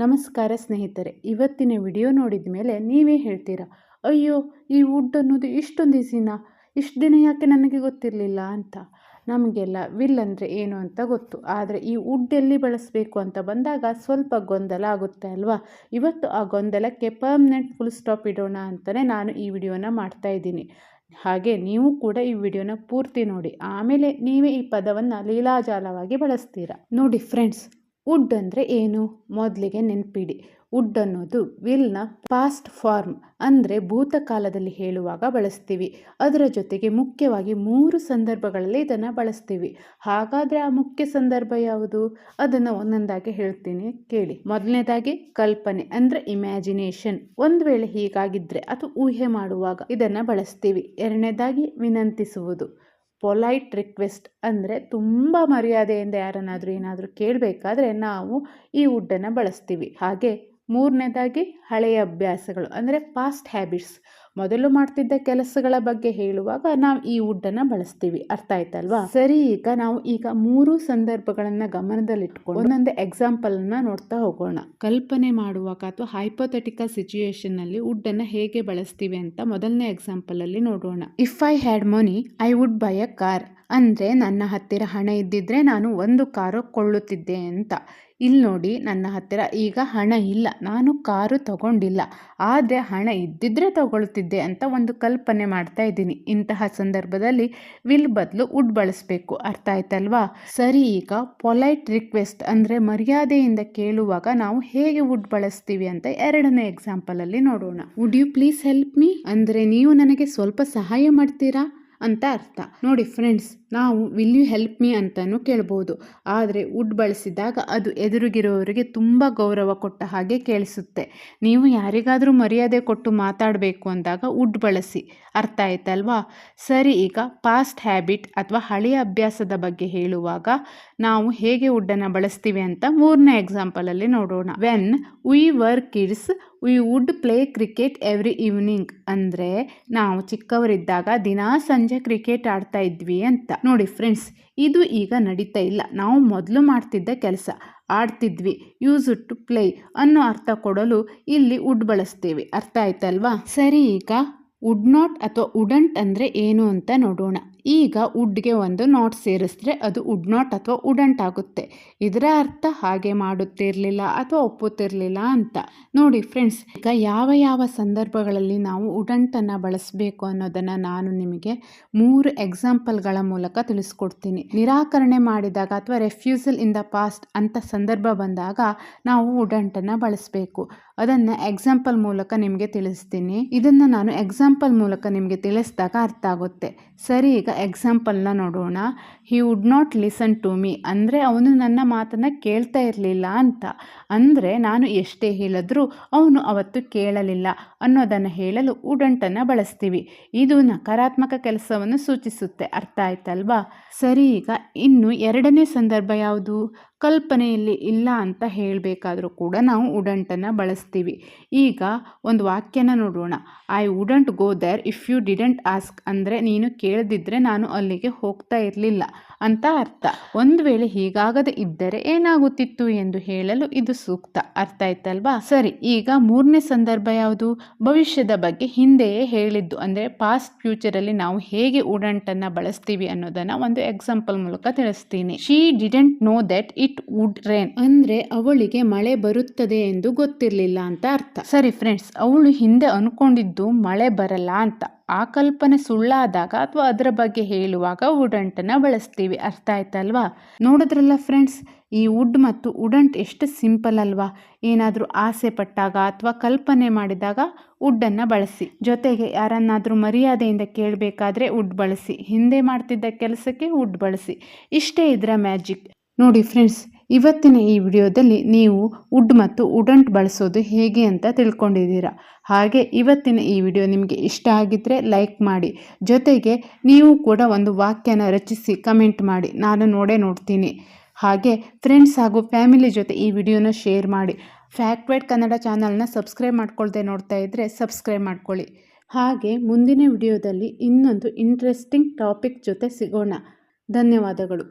ನಮಸ್ಕಾರ ಸ್ನೇಹಿತರೆ, ಇವತ್ತಿನ ವಿಡಿಯೋ ನೋಡಿದ ಮೇಲೆ ನೀವೇ ಹೇಳ್ತೀರಾ, ಅಯ್ಯೋ ಈ ವುಡ್ ಅನ್ನೋದು ಇಷ್ಟೊಂದು ಈಸಿನಾ, ಇಷ್ಟು ದಿನ ಯಾಕೆ ನನಗೆ ಗೊತ್ತಿರಲಿಲ್ಲ ಅಂತ. ನಮಗೆಲ್ಲ ವಿಲ್ ಅಂದರೆ ಏನು ಅಂತ ಗೊತ್ತು, ಆದರೆ ಈ ವುಡ್ ಎಲ್ಲಿ ಬಳಸಬೇಕು ಅಂತ ಬಂದಾಗ ಸ್ವಲ್ಪ ಗೊಂದಲ ಆಗುತ್ತೆ ಅಲ್ವಾ. ಇವತ್ತು ಆ ಗೊಂದಲಕ್ಕೆ ಪರ್ಮನೆಂಟ್ ಫುಲ್ ಸ್ಟಾಪ್ ಇಡೋಣ ಅಂತಲೇ ನಾನು ಈ ವಿಡಿಯೋನ ಮಾಡ್ತಾ ಇದ್ದೀನಿ. ಹಾಗೆ ನೀವು ಕೂಡ ಈ ವಿಡಿಯೋನ ಪೂರ್ತಿ ನೋಡಿ, ಆಮೇಲೆ ನೀವೇ ಈ ಪದವನ್ನು ಲೀಲಾಜಾಲವಾಗಿ ಬಳಸ್ತೀರಾ. ನೋಡಿ ಫ್ರೆಂಡ್ಸ್, ವುಡ್ ಅಂದರೆ ಏನು ಮೊದಲಿಗೆ ನೆನಪಿಡಿ. ವುಡ್ ಅನ್ನೋದು ವಿಲ್ನ ಪಾಸ್ಟ್ ಫಾರ್ಮ್, ಅಂದರೆ ಭೂತಕಾಲದಲ್ಲಿ ಹೇಳುವಾಗ ಬಳಸ್ತೀವಿ. ಅದರ ಜೊತೆಗೆ ಮುಖ್ಯವಾಗಿ 3 ಸಂದರ್ಭಗಳಲ್ಲಿ ಇದನ್ನು ಬಳಸ್ತೀವಿ. ಹಾಗಾದರೆ ಆ ಮುಖ್ಯ ಸಂದರ್ಭ ಯಾವುದು, ಅದನ್ನು ಒಂದೊಂದಾಗಿ ಹೇಳ್ತೀನಿ ಕೇಳಿ. ಮೊದಲನೇದಾಗಿ ಕಲ್ಪನೆ ಅಂದರೆ ಇಮ್ಯಾಜಿನೇಷನ್, ಒಂದು ವೇಳೆ ಹೀಗಾಗಿದ್ದರೆ ಅಥವಾ ಊಹೆ ಮಾಡುವಾಗ ಇದನ್ನು ಬಳಸ್ತೀವಿ. ಎರಡನೇದಾಗಿ ವಿನಂತಿಸುವುದು, ಪೊಲೈಟ್ ರಿಕ್ವೆಸ್ಟ್, ಅಂದರೆ ತುಂಬ ಮರ್ಯಾದೆಯಿಂದ ಯಾರನ್ನಾದರೂ ಏನಾದರೂ ಕೇಳಬೇಕಾದ್ರೆ ನಾವು ಈ ವುಡ್ಡನ್ನು ಬಳಸ್ತೀವಿ. ಹಾಗೆ ಮೂರನೇದಾಗಿ ಹಳೆಯ ಅಭ್ಯಾಸಗಳು ಅಂದರೆ ಪಾಸ್ಟ್ ಹ್ಯಾಬಿಟ್ಸ್, ಮೊದಲು ಮಾಡ್ತಿದ್ದ ಕೆಲಸಗಳ ಬಗ್ಗೆ ಹೇಳುವಾಗ ನಾವು ಈ ವುಡ್ಡನ್ನು ಬಳಸ್ತೀವಿ. ಅರ್ಥ ಆಯ್ತಲ್ವಾ. ಸರಿ, ಈಗ 3 ಸಂದರ್ಭಗಳನ್ನು ಗಮನದಲ್ಲಿಟ್ಕೊಂಡು ಒಂದೊಂದು ಎಕ್ಸಾಂಪಲ್ನ ನೋಡ್ತಾ ಹೋಗೋಣ. ಕಲ್ಪನೆ ಮಾಡುವಾಗ ಅಥವಾ ಹೈಪೋಥೆಟಿಕಲ್ ಸಿಚುಯೇಷನ್ನಲ್ಲಿ ವುಡ್ಡನ್ನು ಹೇಗೆ ಬಳಸ್ತೀವಿ ಅಂತ ಮೊದಲನೇ ಎಕ್ಸಾಂಪಲಲ್ಲಿ ನೋಡೋಣ. If I had money I would by a car, ಅಂದರೆ ನನ್ನ ಹತ್ತಿರ ಹಣ ಇದ್ದಿದ್ರೆ ನಾನು ಒಂದು ಕಾರು ಕೊಳ್ಳುತ್ತಿದ್ದೆ ಅಂತ. ಇಲ್ಲಿ ನೋಡಿ, ನನ್ನ ಹತ್ತಿರ ಈಗ ಹಣ ಇಲ್ಲ, ನಾನು ಕಾರು ತಗೊಂಡಿಲ್ಲ, ಆದರೆ ಹಣ ಇದ್ದಿದ್ರೆ ತಗೊಳ್ತಿದ್ದೆ ಅಂತ ಒಂದು ಕಲ್ಪನೆ ಮಾಡ್ತಾ ಇದ್ದೀನಿ. ಇಂತಹ ಸಂದರ್ಭದಲ್ಲಿ ವಿಲ್ ಬದಲು ವುಡ್ ಬಳಸಬೇಕು. ಅರ್ಥ ಆಯ್ತಲ್ವಾ. ಸರಿ, ಈಗ ಪೊಲೈಟ್ ರಿಕ್ವೆಸ್ಟ್ ಅಂದರೆ ಮರ್ಯಾದೆಯಿಂದ ಕೇಳುವಾಗ ನಾವು ಹೇಗೆ ವುಡ್ ಬಳಸ್ತೀವಿ ಅಂತ ಎರಡನೇ ಎಕ್ಸಾಂಪಲಲ್ಲಿ ನೋಡೋಣ. Would you please help me, ಅಂದರೆ ನೀವು ನನಗೆ ಸ್ವಲ್ಪ ಸಹಾಯ ಮಾಡ್ತೀರಾ ಅಂತ ಅರ್ಥ. ನೋಡಿ ಫ್ರೆಂಡ್ಸ್, ನಾವು ವಿಲ್ ಯು ಹೆಲ್ಪ್ ಮೀ ಅಂತಲೂ ಕೇಳ್ಬೋದು, ಆದರೆ ವುಡ್ ಬಳಸಿದಾಗ ಅದು ಎದುರಿಗಿರೋರಿಗೆ ತುಂಬ ಗೌರವ ಕೊಟ್ಟ ಹಾಗೆ ಕೇಳಿಸುತ್ತೆ. ನೀವು ಯಾರಿಗಾದರೂ ಮರ್ಯಾದೆ ಕೊಟ್ಟು ಮಾತಾಡಬೇಕು ಅಂದಾಗ ವುಡ್ ಬಳಸಿ. ಅರ್ಥ ಆಯ್ತಲ್ವಾ. ಸರಿ, ಈಗ ಪಾಸ್ಟ್ ಹ್ಯಾಬಿಟ್ ಅಥವಾ ಹಳೆಯ ಅಭ್ಯಾಸದ ಬಗ್ಗೆ ಹೇಳುವಾಗ ನಾವು ಹೇಗೆ ವುಡ್ಡನ್ನು ಬಳಸ್ತೀವಿ ಅಂತ ಮೂರನೇ ಎಕ್ಸಾಂಪಲಲ್ಲಿ ನೋಡೋಣ. When we were kids we would play cricket every evening, ಅಂದರೆ ನಾವು ಚಿಕ್ಕವರಿದ್ದಾಗ ದಿನಾ ಸಂಜೆ ಕ್ರಿಕೆಟ್ ಆಡ್ತಾ ಇದ್ವಿ ಅಂತ. ನೋಡಿ ಫ್ರೆಂಡ್ಸ್, ಇದು ಈಗ ನಡೀತಾ ಇಲ್ಲ, ನಾವು ಮೊದಲು ಮಾಡ್ತಿದ್ದ ಕೆಲಸ, ಆಡ್ತಿದ್ವಿ. ಯೂಸ್ ಟು ಪ್ಲೇ ಅನ್ನೋ ಅರ್ಥ ಕೊಡಲು ಇಲ್ಲಿ ವುಡ್ ಬಳಸ್ತೀವಿ. ಅರ್ಥ ಆಯ್ತಲ್ವಾ. ಸರಿ, ಈಗ ವುಡ್ ನಾಟ್ ಅಥವಾ ವುಡಂಟ್ ಅಂದರೆ ಏನು ಅಂತ ನೋಡೋಣ. ಈಗ ವುಡ್ಗೆ ಒಂದು ನಾಟ್ ಸೇರಿಸಿದ್ರೆ ಅದು ವುಡ್ ನಾಟ್ ಅಥವಾ ವುಡಂಟ್ ಆಗುತ್ತೆ. ಇದರ ಅರ್ಥ ಹಾಗೆ ಮಾಡುತ್ತಿರಲಿಲ್ಲ ಅಥವಾ ಒಪ್ಪುತ್ತಿರಲಿಲ್ಲ ಅಂತ. ನೋಡಿ ಫ್ರೆಂಡ್ಸ್, ಈಗ ಯಾವ ಸಂದರ್ಭಗಳಲ್ಲಿ ನಾವು ವುಡಂಟನ್ನು ಬಳಸಬೇಕು ಅನ್ನೋದನ್ನು ನಾನು ನಿಮಗೆ 3 ಎಕ್ಸಾಂಪಲ್ಗಳ ಮೂಲಕ ತಿಳಿಸ್ಕೊಡ್ತೀನಿ. ನಿರಾಕರಣೆ ಮಾಡಿದಾಗ ಅಥವಾ ರೆಫ್ಯೂಸಲ್ ಇನ್ ದ ಪಾಸ್ಟ್ ಅಂತ ಸಂದರ್ಭ ಬಂದಾಗ ನಾವು ವುಡಂಟನ್ನು ಬಳಸಬೇಕು. ಅದನ್ನು ಎಕ್ಸಾಂಪಲ್ ಮೂಲಕ ನಿಮಗೆ ತಿಳಿಸ್ತೀನಿ. ಇದನ್ನು ನಾನು ಎಕ್ಸಾಂಪಲ್ ಮೂಲಕ ನಿಮಗೆ ತಿಳಿಸಿದಾಗ ಅರ್ಥ ಆಗುತ್ತೆ. ಸರಿ, ಈಗ ಎಕ್ಸಾಂಪಲ್ನ ನೋಡೋಣ. He would not listen to me, ಅಂದರೆ ಅವನು ನನ್ನ ಮಾತನ್ನು ಕೇಳ್ತಾ ಇರಲಿಲ್ಲ ಅಂತ. ಅಂದರೆ ನಾನು ಎಷ್ಟೇ ಹೇಳಿದ್ರೂ ಅವನು ಅವತ್ತು ಕೇಳಲಿಲ್ಲ ಅನ್ನೋದನ್ನು ಹೇಳಲು ವುಡಂಟನ್ನು ಬಳಸ್ತೀವಿ. ಇದು ನಕಾರಾತ್ಮಕ ಕೆಲಸವನ್ನು ಸೂಚಿಸುತ್ತೆ. ಅರ್ಥ ಆಯ್ತಲ್ವಾ. ಸರಿ, ಈಗ ಇನ್ನು ಎರಡನೇ ಸಂದರ್ಭ ಯಾವುದು, ಕಲ್ಪನೆಯಲ್ಲಿ ಇಲ್ಲ ಅಂತ ಹೇಳಬೇಕಾದ್ರೂ ಕೂಡ ನಾವು ವುಡಂಟನ್ನು ಬಳಸ್ತೀವಿ. ಈಗ ಒಂದು ವಾಕ್ಯನ ನೋಡೋಣ. I wouldn't go there if you didn't ask, ಅಂದರೆ ನೀನು ಕೇಳದಿದ್ದರೆ ನಾನು ಅಲ್ಲಿಗೆ ಹೋಗ್ತಾ ಇರಲಿಲ್ಲ ಅಂತ ಅರ್ಥ. ಒಂದು ವೇಳೆ ಹೀಗಾಗದೆ ಇದ್ದರೆ ಏನಾಗುತ್ತಿತ್ತು ಎಂದು ಹೇಳಲು ಇದು ಸೂಕ್ತ. ಅರ್ಥ ಆಯ್ತಲ್ವಾ. ಸರಿ, ಈಗ ಮೂರನೇ ಸಂದರ್ಭ ಯಾವುದು, ಭವಿಷ್ಯದ ಬಗ್ಗೆ ಹಿಂದೆಯೇ ಹೇಳಿದ್ದು, ಅಂದರೆ ಪಾಸ್ಟ್ ಫ್ಯೂಚರಲ್ಲಿ ನಾವು ಹೇಗೆ ವುಡಂಟನ್ನು ಬಳಸ್ತೀವಿ ಅನ್ನೋದನ್ನು ಒಂದು ಎಕ್ಸಾಂಪಲ್ ಮೂಲಕ ತಿಳಿಸ್ತೀನಿ. She didn't no that it would rain, ಅಂದರೆ ಅವಳಿಗೆ ಮಳೆ ಬರುತ್ತದೆ ಎಂದು ಗೊತ್ತಿರಲಿಲ್ಲ ಅಂತ ಅರ್ಥ. ಸರಿ ಫ್ರೆಂಡ್ಸ್, ಅವಳು ಹಿಂದೆ ಅನ್ಕೊಂಡಿದ್ದು ಮಳೆ ಬರಲ್ಲ ಅಂತ. ಆ ಕಲ್ಪನೆ ಸುಳ್ಳಾದಾಗ ಅಥವಾ ಅದರ ಬಗ್ಗೆ ಹೇಳುವಾಗ ವುಡಂಟನ್ನು ಬಳಸ್ತೀವಿ. ಅರ್ಥ ಆಯ್ತಲ್ವಾ. ನೋಡಿದ್ರಲ್ಲ ಫ್ರೆಂಡ್ಸ್, ಈ ವುಡ್ ಮತ್ತು ವುಡಂಟ್ ಎಷ್ಟು ಸಿಂಪಲ್ ಅಲ್ವಾ. ಏನಾದರೂ ಆಸೆ ಪಟ್ಟಾಗ ಅಥವಾ ಕಲ್ಪನೆ ಮಾಡಿದಾಗ ವುಡ್ಡನ್ನು ಬಳಸಿ. ಜೊತೆಗೆ ಯಾರನ್ನಾದರೂ ಮರ್ಯಾದೆಯಿಂದ ಕೇಳಬೇಕಾದ್ರೆ ವುಡ್ ಬಳಸಿ. ಹಿಂದೆ ಮಾಡ್ತಿದ್ದ ಕೆಲಸಕ್ಕೆ ವುಡ್ ಬಳಸಿ. ಇಷ್ಟೇ ಇದರ ಮ್ಯಾಜಿಕ್. ನೋಡಿ ಫ್ರೆಂಡ್ಸ್, ಇವತ್ತಿನ ಈ ವಿಡಿಯೋದಲ್ಲಿ ನೀವು ವುಡ್ ಮತ್ತು ವುಡಂಟ್ ಬಳಸೋದು ಹೇಗೆ ಅಂತ ತಿಳ್ಕೊಂಡಿದ್ದೀರಾ. ಹಾಗೆ ಇವತ್ತಿನ ಈ ವಿಡಿಯೋ ನಿಮಗೆ ಇಷ್ಟ ಆಗಿದ್ದರೆ ಲೈಕ್ ಮಾಡಿ. ಜೊತೆಗೆ ನೀವು ಕೂಡ ಒಂದು ವಾಕ್ಯನ ರಚಿಸಿ ಕಮೆಂಟ್ ಮಾಡಿ, ನಾನು ನೋಡ್ತೀನಿ. ಹಾಗೆ ಫ್ರೆಂಡ್ಸ್ ಹಾಗೂ ಫ್ಯಾಮಿಲಿ ಜೊತೆ ಈ ವಿಡಿಯೋನ ಶೇರ್ ಮಾಡಿ. ಫ್ಯಾಕ್ಟ್ ಕನ್ನಡ ಚಾನಲ್ನ ಸಬ್ಸ್ಕ್ರೈಬ್ ಮಾಡ್ಕೊಳ್ದೆ ನೋಡ್ತಾ ಇದ್ದರೆ ಸಬ್ಸ್ಕ್ರೈಬ್ ಮಾಡ್ಕೊಳ್ಳಿ. ಹಾಗೆ ಮುಂದಿನ ವಿಡಿಯೋದಲ್ಲಿ ಇನ್ನೊಂದು ಇಂಟ್ರೆಸ್ಟಿಂಗ್ ಟಾಪಿಕ್ ಜೊತೆ ಸಿಗೋಣ. ಧನ್ಯವಾದಗಳು.